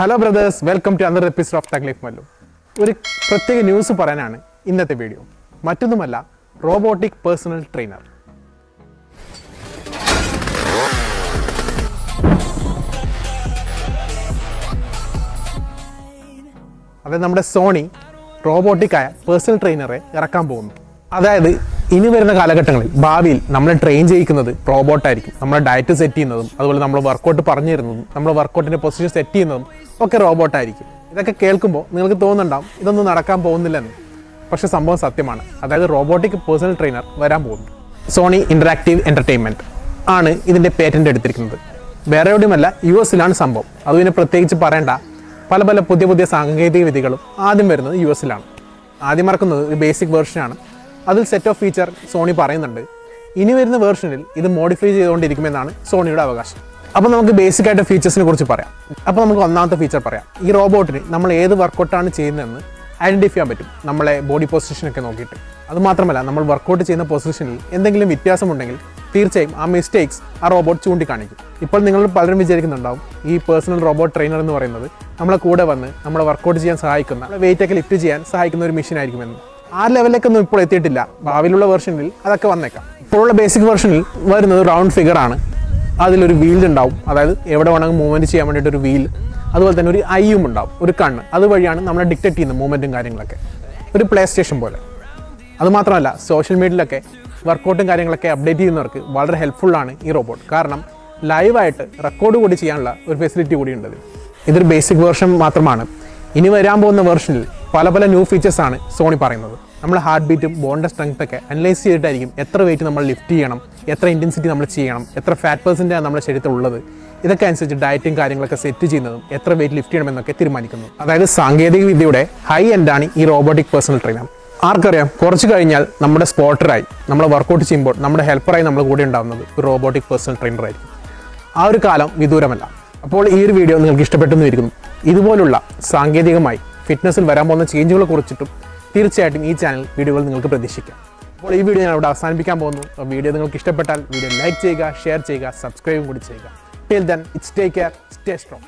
Hello brothers, welcome to another episode of Tech Life Mallu. ഒരു പ്രത്യേക news പറയാനാണ് ഇന്നത്തെ വീഡിയോ. മറ്റൊന്നുമല്ല, റോബോട്ടിക് പേഴ്സണൽ ട്രെയിനർ. അതായത് നമ്മുടെ സോണി റോബോട്ടിക് ആയ പേഴ്സണൽ ട്രെയിനറെ ഇറക്കാൻ പോകുന്നു. അതായത് ഇനി വരുന്ന കാലഘട്ടങ്ങളിൽ ഭാവിയിൽ നമ്മളെ ട്രെയിൻ ചെയ്യിക്കുന്നത് റോബോട്ടായിരിക്കും. നമ്മളെ ഡയറ്റ് സെറ്റ് ചെയ്യുന്നതും അതുപോലെ നമ്മൾ വർക്കൗട്ട് പറഞ്ഞു തരുന്നതും നമ്മൾ വർക്കൗട്ടിൻ്റെ പൊസിഷൻ സെറ്റ് ചെയ്യുന്നതും ഒക്കെ റോബോട്ടായിരിക്കും. ഇതൊക്കെ കേൾക്കുമ്പോൾ നിങ്ങൾക്ക് തോന്നുന്നുണ്ടാവും ഇതൊന്നും നടക്കാൻ പോകുന്നില്ലെന്ന്. പക്ഷേ സംഭവം സത്യമാണ്. അതായത് റോബോട്ടിക് പേഴ്സണൽ ട്രെയിനർ വരാൻ പോകുന്നു. സോണി ഇൻറ്ററാക്റ്റീവ് എൻ്റർടൈൻമെൻറ്റ് ആണ് ഇതിൻ്റെ പേറ്റൻറ്റ് എടുത്തിരിക്കുന്നത്. വേറെ എവിടെയുമല്ല, US-ലാണ് സംഭവം. അതുപിന്നെ പ്രത്യേകിച്ച് പറയേണ്ട, പല പുതിയ സാങ്കേതിക വിദ്യകളും ആദ്യം വരുന്നത് US-ലാണ്. ആദ്യം ഇറക്കുന്നത് ഒരു ബേസിക് വേർഷനാണ്. അതിൽ സെറ്റ് ഓഫ് ഫീച്ചർ സോണി പറയുന്നുണ്ട്. ഇനി വരുന്ന വേർഷനിൽ ഇത് മോഡിഫൈ ചെയ്തുകൊണ്ടിരിക്കുമെന്നാണ് സോണിയുടെ അവകാശം. അപ്പോൾ നമുക്ക് ബേസിക് ആയിട്ട് ഫീച്ചേഴ്സിനെ കുറിച്ച് പറയാം. അപ്പോൾ നമുക്ക് ഒന്നാമത്തെ ഫീച്ചർ പറയാം. ഈ റോബോട്ടിന് നമ്മൾ ഏത് വർക്കൗട്ടാണ് ചെയ്യുന്നതെന്ന് ഐഡൻറ്റിഫൈ ചെയ്യാൻ പറ്റും, നമ്മളെ ബോഡി പൊസിഷനൊക്കെ നോക്കിയിട്ട്. അതുമാത്രമല്ല, നമ്മൾ വർക്കൗട്ട് ചെയ്യുന്ന പൊസിഷനിൽ എന്തെങ്കിലും വ്യത്യാസമുണ്ടെങ്കിൽ തീർച്ചയായും ആ മിസ്റ്റേക്സ് ആ റോബോട്ട് ചൂണ്ടിക്കാണിക്കും. ഇപ്പോൾ നിങ്ങൾ പലരും വിചാരിക്കുന്നുണ്ടാവും ഈ പേഴ്സണൽ റോബോട്ട് ട്രെയിനർ എന്ന് പറയുന്നത് നമ്മളെ കൂടെ വന്ന് നമ്മളെ വർക്കൗട്ട് ചെയ്യാൻ സഹായിക്കുന്ന, വെയിറ്റൊക്കെ ലിഫ്റ്റ് ചെയ്യാൻ സഹായിക്കുന്ന ഒരു മെഷീൻ ആയിരിക്കുമെന്ന്. ആ ലെവലിലേക്കൊന്നും ഇപ്പോൾ എത്തിയിട്ടില്ല. ഭാവിയിലുള്ള വേർഷനിൽ അതൊക്കെ വന്നേക്കാം. ഇപ്പോഴുള്ള ബേസിക് വേർഷനിൽ വരുന്നത് റൗണ്ട് ഫിഗർ ആണ്. അതിലൊരു വീൽ ഉണ്ടാവും, അതായത് എവിടെ വേണമെങ്കിൽ മൂവ്മെൻറ്റ് ചെയ്യാൻ വേണ്ടിയിട്ട് ഒരു വീൽ. അതുപോലെ തന്നെ ഒരു ഐയും ഉണ്ടാവും, ഒരു കണ്ണ്. അതുവഴിയാണ് നമ്മളെ ഡിക്റ്റേറ്റ് ചെയ്യുന്ന മൂവ്മെൻറ്റും കാര്യങ്ങളൊക്കെ. ഒരു പ്ലേ സ്റ്റേഷൻ പോലെ. അതുമാത്രമല്ല, സോഷ്യൽ മീഡിയയിലൊക്കെ വർക്കൗട്ടും കാര്യങ്ങളൊക്കെ അപ്ഡേറ്റ് ചെയ്യുന്നവർക്ക് വളരെ ഹെൽപ്ഫുള്ളാണ് ഈ റോബോട്ട്. കാരണം ലൈവായിട്ട് റെക്കോർഡ് കൂടി ചെയ്യാനുള്ള ഒരു ഫെസിലിറ്റി കൂടിയുണ്ട്. ഇതൊരു ബേസിക് വേർഷൻ മാത്രമാണ്. ഇനി വരാൻ പോകുന്ന വേർഷനിൽ പല ന്യൂ ഫീച്ചേഴ്സാണ് സോണി പറയുന്നത്. നമ്മൾ ഹാർട്ട് ബീറ്റും ബോണിൻ്റെ സ്ട്രെങ്ത്തൊക്കെ അനലൈസ് ചെയ്തിട്ടായിരിക്കും എത്ര വെയിറ്റ് നമ്മൾ ലിഫ്റ്റ് ചെയ്യണം, എത്ര ഇൻറ്റൻസിറ്റി നമ്മൾ ചെയ്യണം, എത്ര ഫാറ്റ് പെർസെൻറ്റാണ് നമ്മുടെ ശരീരത്തിൽ ഉള്ളത്. ഇതൊക്കെ അനുസരിച്ച് ഡയറ്റും കാര്യങ്ങളൊക്കെ സെറ്റ് ചെയ്യുന്നതും എത്ര വെയിറ്റ് ലിഫ്റ്റ് ചെയ്യണമെന്നൊക്കെ തീരുമാനിക്കുന്നു. അതായത് സാങ്കേതിക വിദ്യയുടെ ഹൈ എൻഡാണ് ഈ റോബോട്ടിക് പേഴ്സണൽ ട്രെയിനർ. ആർക്കറിയാം, കുറച്ച് കഴിഞ്ഞാൽ നമ്മുടെ സ്പോട്ടറായി, നമ്മൾ വർക്കൗട്ട് ചെയ്യുമ്പോൾ നമ്മുടെ ഹെൽപ്പറായി നമ്മൾ കൂടെ ഉണ്ടാകുന്നത് ഒരു റോബോട്ടിക് പേഴ്സണൽ ട്രെയിനർ ആയിരിക്കും. ആ ഒരു കാലം വിദൂരമല്ല. അപ്പോൾ ഈ ഒരു വീഡിയോ നിങ്ങൾക്ക് ഇഷ്ടപ്പെട്ടെന്ന് ഇരിക്കുന്നു. ഇതുപോലുള്ള സാങ്കേതികമായി ഫിറ്റ്നസ്സിൽ വരാൻ പോകുന്ന ചേഞ്ചുകളെ കുറിച്ചിട്ടും തീർച്ചയായിട്ടും ഈ ചാനൽ വീഡിയോകൾ നിങ്ങൾക്ക് പ്രതീക്ഷിക്കാം. അപ്പോൾ ഈ വീഡിയോ ഞാൻ ഇവിടെ അവസാനിപ്പിക്കാൻ പോകുന്നു. വീഡിയോ നിങ്ങൾക്ക് ഇഷ്ടപ്പെട്ടാൽ വീഡിയോ ലൈക്ക് ചെയ്യുക, ഷെയർ ചെയ്യുക, സബ്സ്ക്രൈബും കൂടി ചെയ്യുക. Till then, it's take care, stay strong.